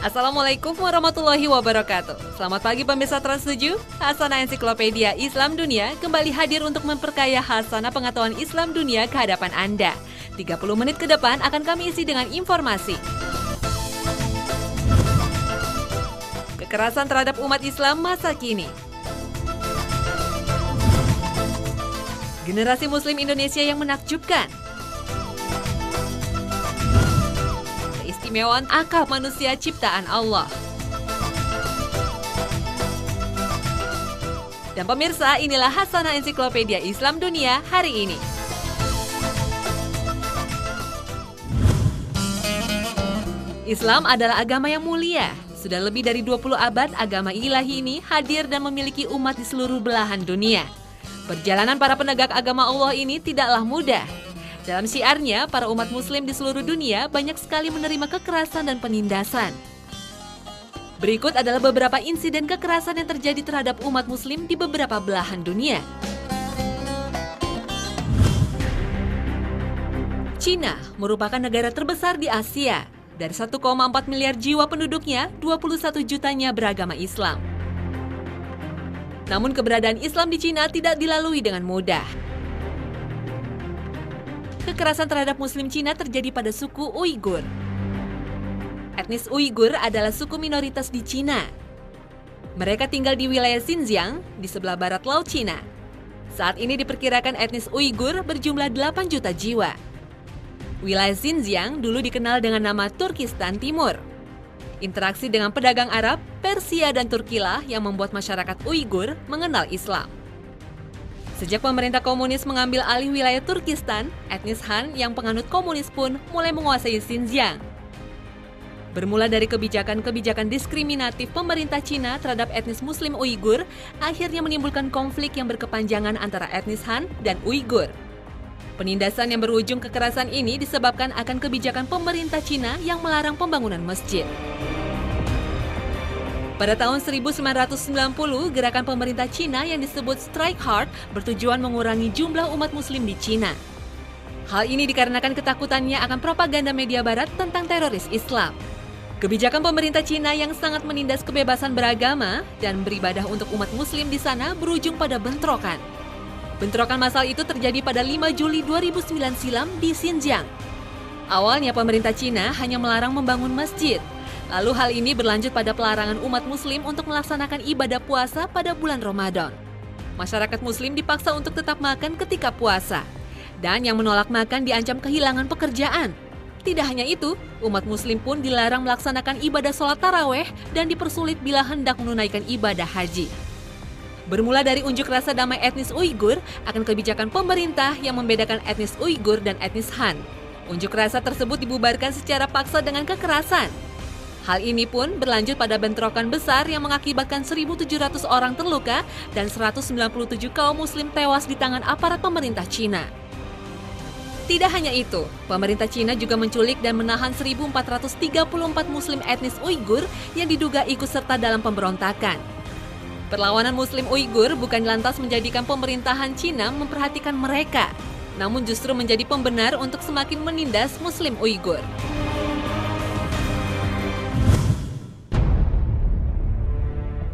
Assalamualaikum warahmatullahi wabarakatuh. Selamat pagi pemirsa Trans7. Hasanah Ensiklopedia Islam Dunia kembali hadir untuk memperkaya hasanah pengetahuan Islam dunia ke hadapan Anda. 30 menit ke depan akan kami isi dengan informasi. Kekerasan terhadap umat Islam masa kini. Generasi Muslim Indonesia yang menakjubkan. Keistimewaan akal manusia ciptaan Allah. Dan pemirsa, inilah Hasanah Ensiklopedia Islam Dunia hari ini. Islam adalah agama yang mulia. Sudah lebih dari 20 abad, agama ilahi ini hadir dan memiliki umat di seluruh belahan dunia. Perjalanan para penegak agama Allah ini tidaklah mudah. Dalam syiarnya, para umat muslim di seluruh dunia banyak sekali menerima kekerasan dan penindasan. Berikut adalah beberapa insiden kekerasan yang terjadi terhadap umat muslim di beberapa belahan dunia. Cina merupakan negara terbesar di Asia. Dari 1,4 miliar jiwa penduduknya, 21 jutanya beragama Islam. Namun keberadaan Islam di Cina tidak dilalui dengan mudah. Kekerasan terhadap Muslim Cina terjadi pada suku Uighur. Etnis Uighur adalah suku minoritas di Cina. Mereka tinggal di wilayah Xinjiang, di sebelah barat Laut Cina. Saat ini diperkirakan etnis Uighur berjumlah 8 juta jiwa. Wilayah Xinjiang dulu dikenal dengan nama Turkistan Timur. Interaksi dengan pedagang Arab, Persia, dan Turkilah yang membuat masyarakat Uighur mengenal Islam. Sejak pemerintah komunis mengambil alih wilayah Turkistan, etnis Han yang penganut komunis pun mulai menguasai Xinjiang. Bermula dari kebijakan-kebijakan diskriminatif pemerintah Cina terhadap etnis Muslim Uighur, akhirnya menimbulkan konflik yang berkepanjangan antara etnis Han dan Uighur. Penindasan yang berujung kekerasan ini disebabkan akan kebijakan pemerintah Cina yang melarang pembangunan masjid. Pada tahun 1990, gerakan pemerintah Cina yang disebut Strike Hard bertujuan mengurangi jumlah umat muslim di Cina. Hal ini dikarenakan ketakutannya akan propaganda media barat tentang teroris Islam. Kebijakan pemerintah Cina yang sangat menindas kebebasan beragama dan beribadah untuk umat muslim di sana berujung pada bentrokan. Bentrokan massal itu terjadi pada 5 Juli 2009 silam di Xinjiang. Awalnya pemerintah Cina hanya melarang membangun masjid. Lalu hal ini berlanjut pada pelarangan umat muslim untuk melaksanakan ibadah puasa pada bulan Ramadan. Masyarakat muslim dipaksa untuk tetap makan ketika puasa. Dan yang menolak makan diancam kehilangan pekerjaan. Tidak hanya itu, umat muslim pun dilarang melaksanakan ibadah sholat taraweh dan dipersulit bila hendak menunaikan ibadah haji. Bermula dari unjuk rasa damai etnis Uighur akan kebijakan pemerintah yang membedakan etnis Uighur dan etnis Han. Unjuk rasa tersebut dibubarkan secara paksa dengan kekerasan. Hal ini pun berlanjut pada bentrokan besar yang mengakibatkan 1.700 orang terluka dan 197 kaum muslim tewas di tangan aparat pemerintah Cina. Tidak hanya itu, pemerintah Cina juga menculik dan menahan 1.434 muslim etnis Uighur yang diduga ikut serta dalam pemberontakan. Perlawanan Muslim Uighur bukan lantas menjadikan pemerintahan Cina memperhatikan mereka, namun justru menjadi pembenar untuk semakin menindas Muslim Uighur.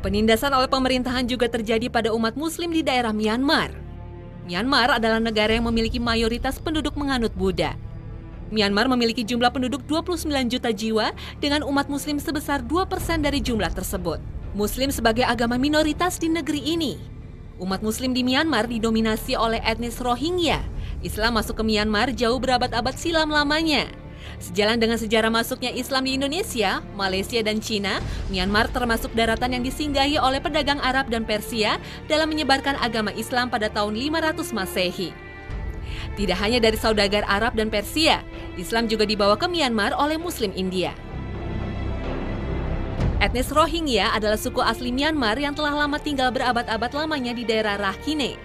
Penindasan oleh pemerintahan juga terjadi pada umat Muslim di daerah Myanmar. Myanmar adalah negara yang memiliki mayoritas penduduk menganut Buddha. Myanmar memiliki jumlah penduduk 29 juta jiwa dengan umat Muslim sebesar 2% dari jumlah tersebut. Muslim sebagai agama minoritas di negeri ini. Umat Muslim di Myanmar didominasi oleh etnis Rohingya. Islam masuk ke Myanmar jauh berabad-abad silam lamanya. Sejalan dengan sejarah masuknya Islam di Indonesia, Malaysia, dan Cina, Myanmar termasuk daratan yang disinggahi oleh pedagang Arab dan Persia dalam menyebarkan agama Islam pada tahun 500 Masehi. Tidak hanya dari saudagar Arab dan Persia, Islam juga dibawa ke Myanmar oleh Muslim India. Etnis Rohingya adalah suku asli Myanmar yang telah lama tinggal berabad-abad lamanya di daerah Rakhine.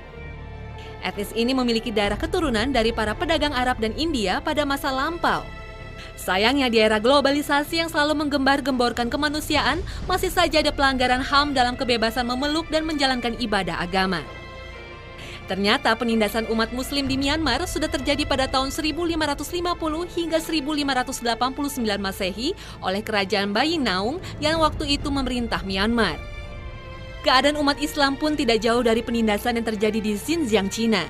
Etnis ini memiliki darah keturunan dari para pedagang Arab dan India pada masa lampau. Sayangnya di era globalisasi yang selalu menggembar-gemborkan kemanusiaan, masih saja ada pelanggaran HAM dalam kebebasan memeluk dan menjalankan ibadah agama. Ternyata penindasan umat muslim di Myanmar sudah terjadi pada tahun 1550 hingga 1589 Masehi oleh Kerajaan Baiyinaung yang waktu itu memerintah Myanmar. Keadaan umat Islam pun tidak jauh dari penindasan yang terjadi di Xinjiang, Cina.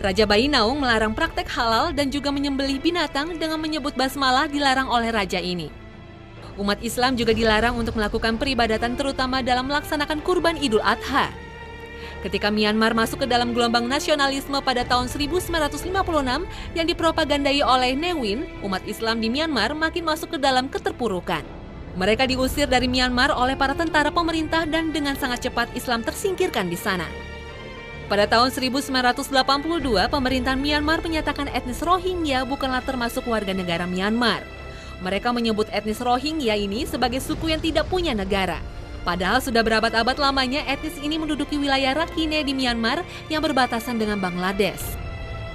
Raja Baiyinaung melarang praktek halal dan juga menyembelih binatang dengan menyebut basmalah dilarang oleh raja ini. Umat Islam juga dilarang untuk melakukan peribadatan terutama dalam melaksanakan kurban Idul Adha. Ketika Myanmar masuk ke dalam gelombang nasionalisme pada tahun 1956 yang dipropagandai oleh Ne Win, umat Islam di Myanmar makin masuk ke dalam keterpurukan. Mereka diusir dari Myanmar oleh para tentara pemerintah dan dengan sangat cepat Islam tersingkirkan di sana. Pada tahun 1982, pemerintahan Myanmar menyatakan etnis Rohingya bukanlah termasuk warga negara Myanmar. Mereka menyebut etnis Rohingya ini sebagai suku yang tidak punya negara. Padahal sudah berabad-abad lamanya etnis ini menduduki wilayah Rakhine di Myanmar yang berbatasan dengan Bangladesh.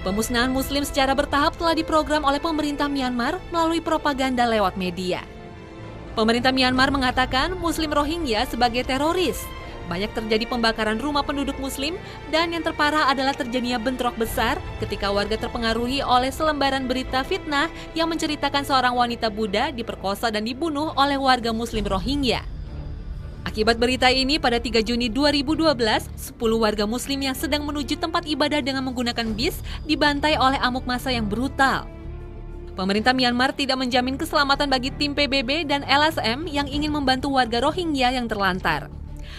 Pemusnahan Muslim secara bertahap telah diprogram oleh pemerintah Myanmar melalui propaganda lewat media. Pemerintah Myanmar mengatakan Muslim Rohingya sebagai teroris. Banyak terjadi pembakaran rumah penduduk Muslim dan yang terparah adalah terjadinya bentrok besar ketika warga terpengaruhi oleh selembaran berita fitnah yang menceritakan seorang wanita Buddha diperkosa dan dibunuh oleh warga Muslim Rohingya. Akibat berita ini, pada 3 Juni 2012, 10 warga Muslim yang sedang menuju tempat ibadah dengan menggunakan bis dibantai oleh amuk massa yang brutal. Pemerintah Myanmar tidak menjamin keselamatan bagi tim PBB dan LSM yang ingin membantu warga Rohingya yang terlantar.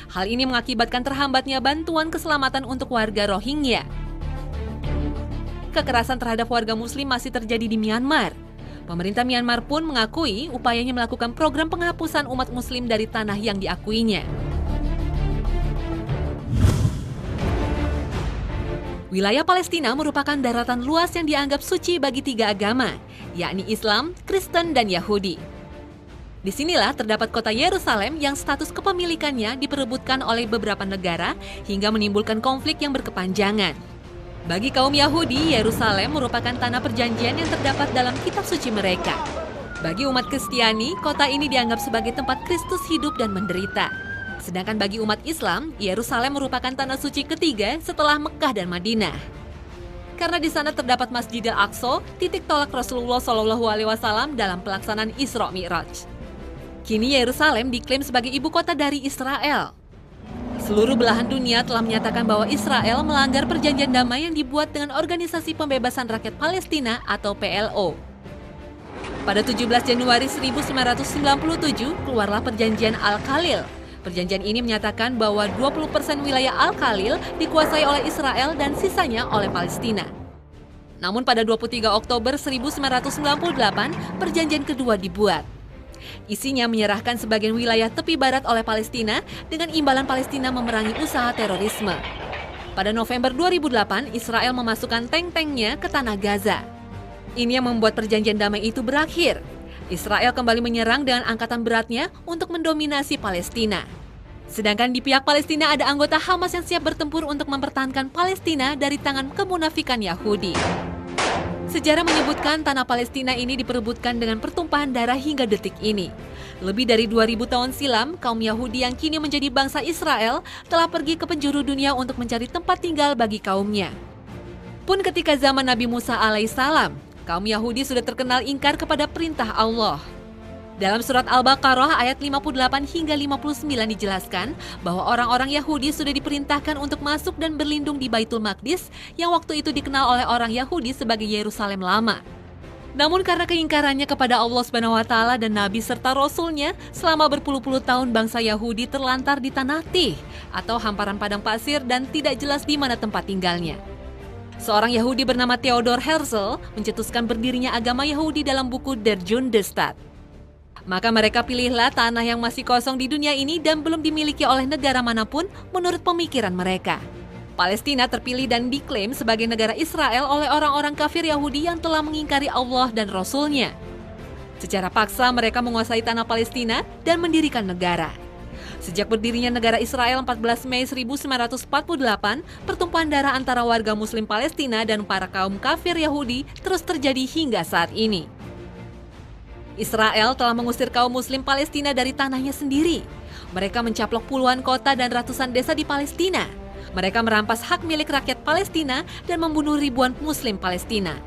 Hal ini mengakibatkan terhambatnya bantuan keselamatan untuk warga Rohingya. Kekerasan terhadap warga Muslim masih terjadi di Myanmar. Pemerintah Myanmar pun mengakui upayanya melakukan program penghapusan umat Muslim dari tanah yang diakuinya. Wilayah Palestina merupakan daratan luas yang dianggap suci bagi 3 agama, yakni Islam, Kristen, dan Yahudi. Disinilah terdapat kota Yerusalem yang status kepemilikannya diperebutkan oleh beberapa negara hingga menimbulkan konflik yang berkepanjangan. Bagi kaum Yahudi, Yerusalem merupakan tanah perjanjian yang terdapat dalam kitab suci mereka. Bagi umat Kristiani, kota ini dianggap sebagai tempat Kristus hidup dan menderita. Sedangkan bagi umat Islam, Yerusalem merupakan tanah suci ketiga setelah Mekah dan Madinah. Karena di sana terdapat Masjidil Aqsa, titik tolak Rasulullah SAW dalam pelaksanaan Isra Mi'raj. Kini Yerusalem diklaim sebagai ibu kota dari Israel. Seluruh belahan dunia telah menyatakan bahwa Israel melanggar perjanjian damai yang dibuat dengan Organisasi Pembebasan Rakyat Palestina atau PLO. Pada 17 Januari 1997, keluarlah perjanjian Al-Khalil. Perjanjian ini menyatakan bahwa 20% wilayah Al-Khalil dikuasai oleh Israel dan sisanya oleh Palestina. Namun pada 23 Oktober 1998, perjanjian kedua dibuat. Isinya menyerahkan sebagian wilayah tepi barat oleh Palestina dengan imbalan Palestina memerangi usaha terorisme. Pada November 2008, Israel memasukkan tank-tanknya ke tanah Gaza. Ini yang membuat perjanjian damai itu berakhir. Israel kembali menyerang dengan angkatan beratnya untuk mendominasi Palestina. Sedangkan di pihak Palestina ada anggota Hamas yang siap bertempur untuk mempertahankan Palestina dari tangan kemunafikan Yahudi. Sejarah menyebutkan tanah Palestina ini diperebutkan dengan pertumpahan darah hingga detik ini. Lebih dari 2000 tahun silam, kaum Yahudi yang kini menjadi bangsa Israel telah pergi ke penjuru dunia untuk mencari tempat tinggal bagi kaumnya. Pun ketika zaman Nabi Musa alaihissalam, kaum Yahudi sudah terkenal ingkar kepada perintah Allah. Dalam surat Al-Baqarah ayat 58 hingga 59 dijelaskan bahwa orang-orang Yahudi sudah diperintahkan untuk masuk dan berlindung di Baitul Maqdis yang waktu itu dikenal oleh orang Yahudi sebagai Yerusalem Lama. Namun karena keingkarannya kepada Allah SWT dan Nabi serta Rasulnya, selama berpuluh-puluh tahun bangsa Yahudi terlantar di Tanah Tih atau hamparan padang pasir dan tidak jelas di mana tempat tinggalnya. Seorang Yahudi bernama Theodor Herzl mencetuskan berdirinya agama Yahudi dalam buku Der Judendestaat. Maka mereka pilihlah tanah yang masih kosong di dunia ini dan belum dimiliki oleh negara manapun menurut pemikiran mereka. Palestina terpilih dan diklaim sebagai negara Israel oleh orang-orang kafir Yahudi yang telah mengingkari Allah dan Rasul-Nya. Secara paksa mereka menguasai tanah Palestina dan mendirikan negara. Sejak berdirinya negara Israel 14 Mei 1948, pertumpahan darah antara warga Muslim Palestina dan para kaum kafir Yahudi terus terjadi hingga saat ini. Israel telah mengusir kaum Muslim Palestina dari tanahnya sendiri. Mereka mencaplok puluhan kota dan ratusan desa di Palestina. Mereka merampas hak milik rakyat Palestina dan membunuh ribuan Muslim Palestina.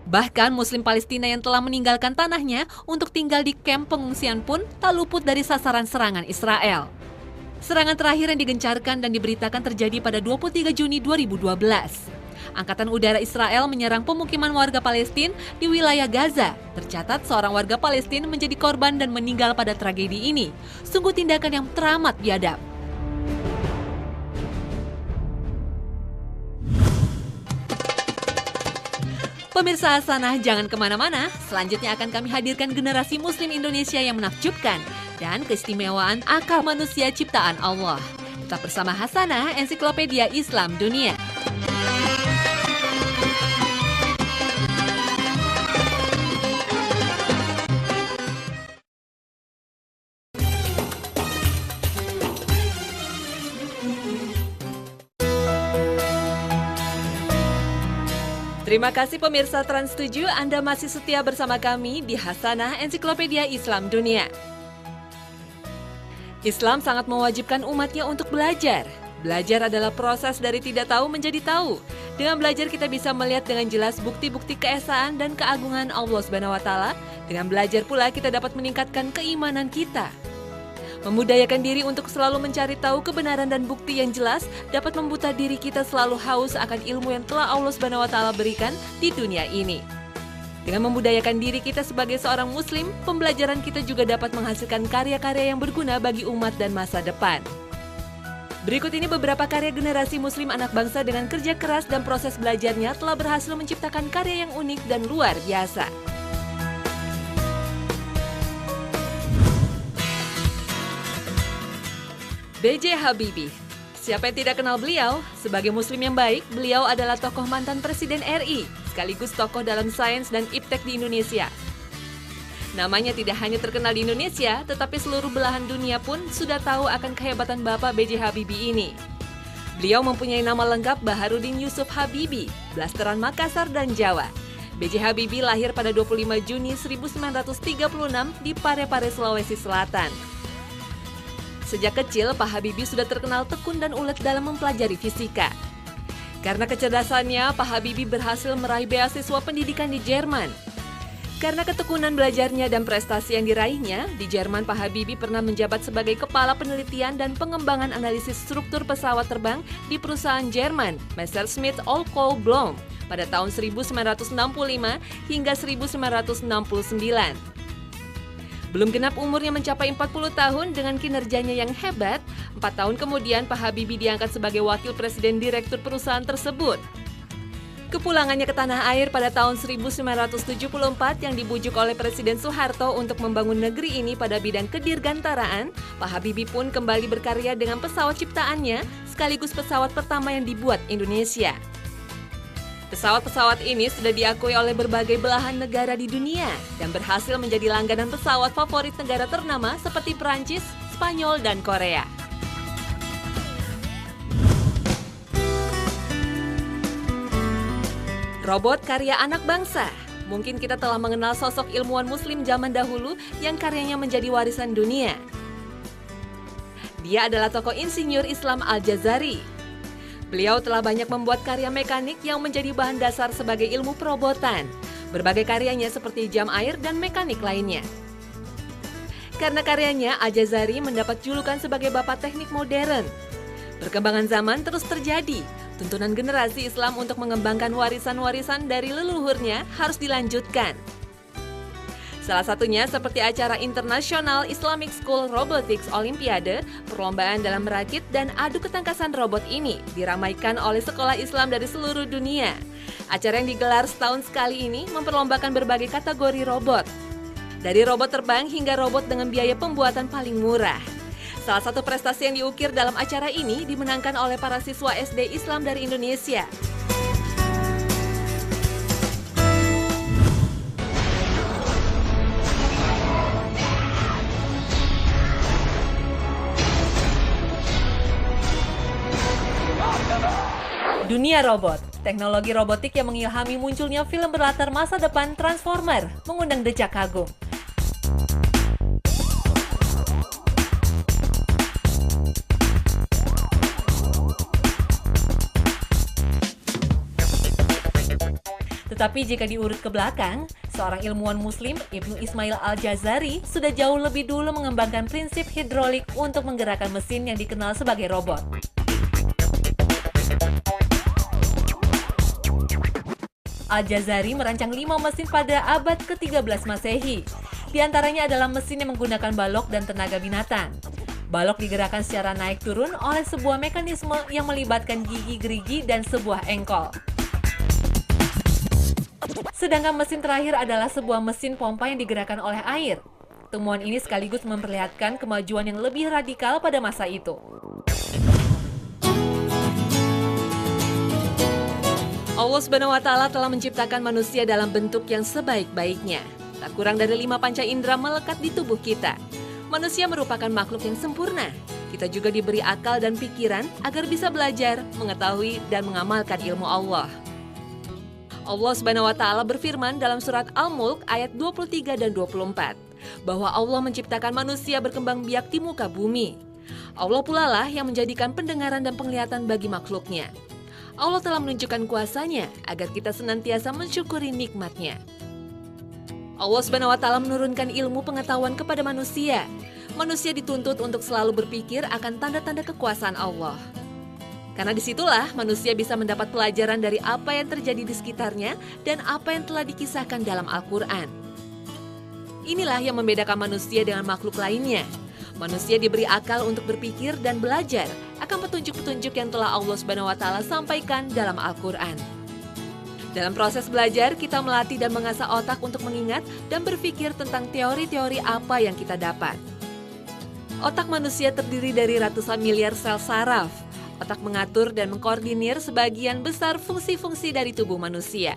Bahkan Muslim Palestina yang telah meninggalkan tanahnya untuk tinggal di kamp pengungsian pun tak luput dari sasaran serangan Israel. Serangan terakhir yang digencarkan dan diberitakan terjadi pada 23 Juni 2012. Angkatan Udara Israel menyerang pemukiman warga Palestina di wilayah Gaza. Tercatat seorang warga Palestina menjadi korban dan meninggal pada tragedi ini. Sungguh tindakan yang teramat biadab. Pemirsa Hasanah, jangan kemana-mana. Selanjutnya akan kami hadirkan generasi Muslim Indonesia yang menakjubkan dan keistimewaan akal manusia ciptaan Allah. Tetap bersama Hasanah, Ensiklopedia Islam Dunia. Terima kasih pemirsa Trans 7, Anda masih setia bersama kami di Hasanah Ensiklopedia Islam Dunia. Islam sangat mewajibkan umatnya untuk belajar. Belajar adalah proses dari tidak tahu menjadi tahu. Dengan belajar kita bisa melihat dengan jelas bukti-bukti keesaan dan keagungan Allah SWT. Dengan belajar pula kita dapat meningkatkan keimanan kita. Memudayakan diri untuk selalu mencari tahu kebenaran dan bukti yang jelas dapat membuta diri kita selalu haus akan ilmu yang telah Allah SWT berikan di dunia ini. Dengan membudayakan diri kita sebagai seorang muslim, pembelajaran kita juga dapat menghasilkan karya-karya yang berguna bagi umat dan masa depan. Berikut ini beberapa karya generasi muslim anak bangsa dengan kerja keras dan proses belajarnya telah berhasil menciptakan karya yang unik dan luar biasa. B.J. Habibie. Siapa yang tidak kenal beliau? Sebagai muslim yang baik, beliau adalah tokoh mantan Presiden RI, sekaligus tokoh dalam sains dan iptek di Indonesia. Namanya tidak hanya terkenal di Indonesia, tetapi seluruh belahan dunia pun sudah tahu akan kehebatan Bapak B.J. Habibie ini. Beliau mempunyai nama lengkap Baharudin Yusuf Habibie, blasteran Makassar dan Jawa. B.J. Habibie lahir pada 25 Juni 1936 di Parepare, Sulawesi Selatan. Sejak kecil, Pak Habibie sudah terkenal tekun dan ulet dalam mempelajari fisika. Karena kecerdasannya, Pak Habibie berhasil meraih beasiswa pendidikan di Jerman. Karena ketekunan belajarnya dan prestasi yang diraihnya, di Jerman Pak Habibie pernah menjabat sebagai Kepala Penelitian dan Pengembangan Analisis Struktur Pesawat Terbang di perusahaan Jerman, Messerschmitt Allco Blohm, pada tahun 1965 hingga 1969. Belum genap umurnya mencapai 40 tahun dengan kinerjanya yang hebat, 4 tahun kemudian Pak Habibie diangkat sebagai Wakil Presiden Direktur perusahaan tersebut. Kepulangannya ke tanah air pada tahun 1974 yang dibujuk oleh Presiden Soeharto untuk membangun negeri ini pada bidang kedirgantaraan, Pak Habibie pun kembali berkarya dengan pesawat ciptaannya, sekaligus pesawat pertama yang dibuat Indonesia. Pesawat-pesawat ini sudah diakui oleh berbagai belahan negara di dunia dan berhasil menjadi langganan pesawat favorit negara ternama seperti Perancis, Spanyol, dan Korea. Robot karya anak bangsa. Mungkin kita telah mengenal sosok ilmuwan muslim zaman dahulu yang karyanya menjadi warisan dunia. Dia adalah tokoh insinyur Islam Al-Jazari. Beliau telah banyak membuat karya mekanik yang menjadi bahan dasar sebagai ilmu perobotan. Berbagai karyanya seperti jam air dan mekanik lainnya. Karena karyanya, Al-Jazari mendapat julukan sebagai bapak teknik modern. Perkembangan zaman terus terjadi. Tuntunan generasi Islam untuk mengembangkan warisan-warisan dari leluhurnya harus dilanjutkan. Salah satunya seperti acara International Islamic School Robotics Olympiade, perlombaan dalam merakit dan adu ketangkasan robot ini diramaikan oleh sekolah Islam dari seluruh dunia. Acara yang digelar setahun sekali ini memperlombakan berbagai kategori robot. Dari robot terbang hingga robot dengan biaya pembuatan paling murah. Salah satu prestasi yang diukir dalam acara ini dimenangkan oleh para siswa SD Islam dari Indonesia. Dunia robot, teknologi robotik yang mengilhami munculnya film berlatar masa depan Transformer, mengundang decak kagum. Tetapi jika diurut ke belakang, seorang ilmuwan muslim, Ibnu Ismail Al-Jazari, sudah jauh lebih dulu mengembangkan prinsip hidrolik untuk menggerakkan mesin yang dikenal sebagai robot. Al-Jazari merancang 5 mesin pada abad ke-13 Masehi. Di antaranya adalah mesin yang menggunakan balok dan tenaga binatang. Balok digerakkan secara naik turun oleh sebuah mekanisme yang melibatkan gigi gerigi dan sebuah engkol. Sedangkan mesin terakhir adalah sebuah mesin pompa yang digerakkan oleh air. Temuan ini sekaligus memperlihatkan kemajuan yang lebih radikal pada masa itu. Allah SWT telah menciptakan manusia dalam bentuk yang sebaik-baiknya. Tak kurang dari 5 panca indera melekat di tubuh kita. Manusia merupakan makhluk yang sempurna. Kita juga diberi akal dan pikiran agar bisa belajar, mengetahui, dan mengamalkan ilmu Allah. Allah SWT berfirman dalam surat Al-Mulk ayat 23 dan 24, bahwa Allah menciptakan manusia berkembang biak di muka bumi. Allah pula lah yang menjadikan pendengaran dan penglihatan bagi makhluknya. Allah telah menunjukkan kuasa-Nya agar kita senantiasa mensyukuri nikmat-Nya. Allah SWT menurunkan ilmu pengetahuan kepada manusia. Manusia dituntut untuk selalu berpikir akan tanda-tanda kekuasaan Allah. Karena disitulah manusia bisa mendapat pelajaran dari apa yang terjadi di sekitarnya dan apa yang telah dikisahkan dalam Al-Quran. Inilah yang membedakan manusia dengan makhluk lainnya. Manusia diberi akal untuk berpikir dan belajar akan petunjuk-petunjuk yang telah Allah SWT sampaikan dalam Al-Quran. Dalam proses belajar, kita melatih dan mengasah otak untuk mengingat dan berpikir tentang teori-teori apa yang kita dapat. Otak manusia terdiri dari ratusan miliar sel saraf. Otak mengatur dan mengkoordinir sebagian besar fungsi-fungsi dari tubuh manusia.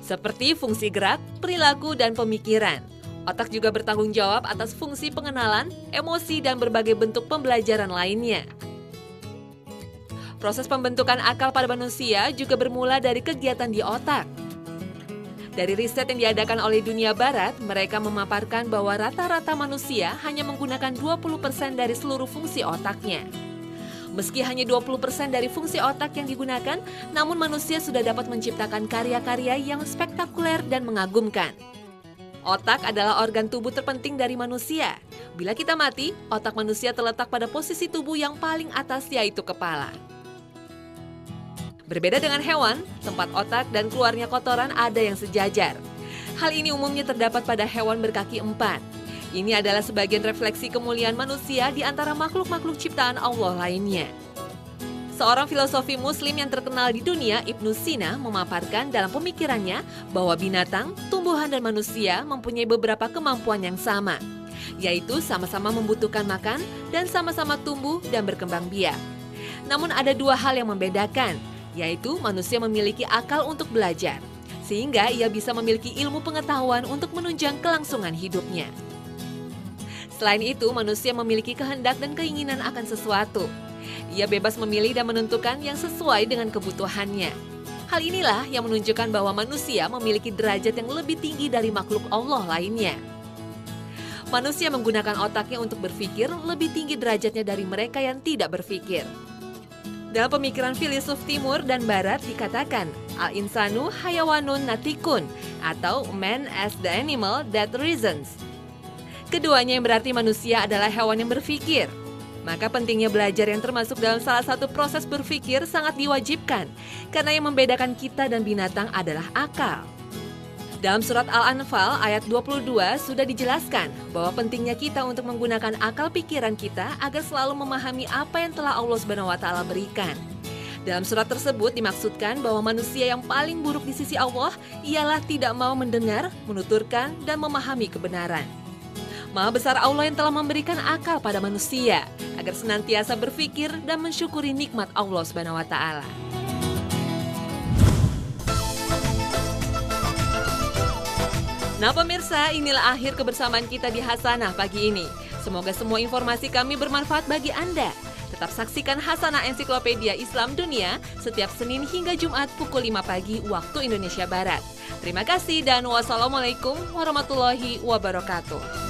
Seperti fungsi gerak, perilaku, dan pemikiran. Otak juga bertanggung jawab atas fungsi pengenalan, emosi, dan berbagai bentuk pembelajaran lainnya. Proses pembentukan akal pada manusia juga bermula dari kegiatan di otak. Dari riset yang diadakan oleh dunia barat, mereka memaparkan bahwa rata-rata manusia hanya menggunakan 20% dari seluruh fungsi otaknya. Meski hanya 20% dari fungsi otak yang digunakan, namun manusia sudah dapat menciptakan karya-karya yang spektakuler dan mengagumkan. Otak adalah organ tubuh terpenting dari manusia. Bila kita mati, otak manusia terletak pada posisi tubuh yang paling atas, yaitu kepala. Berbeda dengan hewan, tempat otak dan keluarnya kotoran ada yang sejajar. Hal ini umumnya terdapat pada hewan berkaki 4. Ini adalah sebagian refleksi kemuliaan manusia di antara makhluk-makhluk ciptaan Allah lainnya. Seorang filosofi muslim yang terkenal di dunia, Ibnu Sina, memaparkan dalam pemikirannya bahwa binatang, tumbuhan, dan manusia mempunyai beberapa kemampuan yang sama, yaitu sama-sama membutuhkan makan dan sama-sama tumbuh dan berkembang biak. Namun ada 2 hal yang membedakan, yaitu manusia memiliki akal untuk belajar, sehingga ia bisa memiliki ilmu pengetahuan untuk menunjang kelangsungan hidupnya. Selain itu, manusia memiliki kehendak dan keinginan akan sesuatu. Ia bebas memilih dan menentukan yang sesuai dengan kebutuhannya. Hal inilah yang menunjukkan bahwa manusia memiliki derajat yang lebih tinggi dari makhluk Allah lainnya. Manusia menggunakan otaknya untuk berpikir lebih tinggi derajatnya dari mereka yang tidak berpikir. Dalam pemikiran filsuf timur dan barat dikatakan, al-insanu hayawanun natikun, atau man as the animal that reasons. Keduanya yang berarti manusia adalah hewan yang berpikir. Maka pentingnya belajar yang termasuk dalam salah satu proses berpikir sangat diwajibkan, karena yang membedakan kita dan binatang adalah akal. Dalam surat Al-Anfal ayat 22 sudah dijelaskan bahwa pentingnya kita untuk menggunakan akal pikiran kita agar selalu memahami apa yang telah Allah SWT berikan. Dalam surat tersebut dimaksudkan bahwa manusia yang paling buruk di sisi Allah ialah tidak mau mendengar, menuturkan, dan memahami kebenaran. Maha besar Allah yang telah memberikan akal pada manusia agar senantiasa berpikir dan mensyukuri nikmat Allah SWT. Nah pemirsa, inilah akhir kebersamaan kita di Hasanah pagi ini. Semoga semua informasi kami bermanfaat bagi Anda. Tetap saksikan Hasanah Ensiklopedia Islam Dunia setiap Senin hingga Jumat pukul 5 pagi waktu Indonesia Barat. Terima kasih dan wassalamualaikum warahmatullahi wabarakatuh.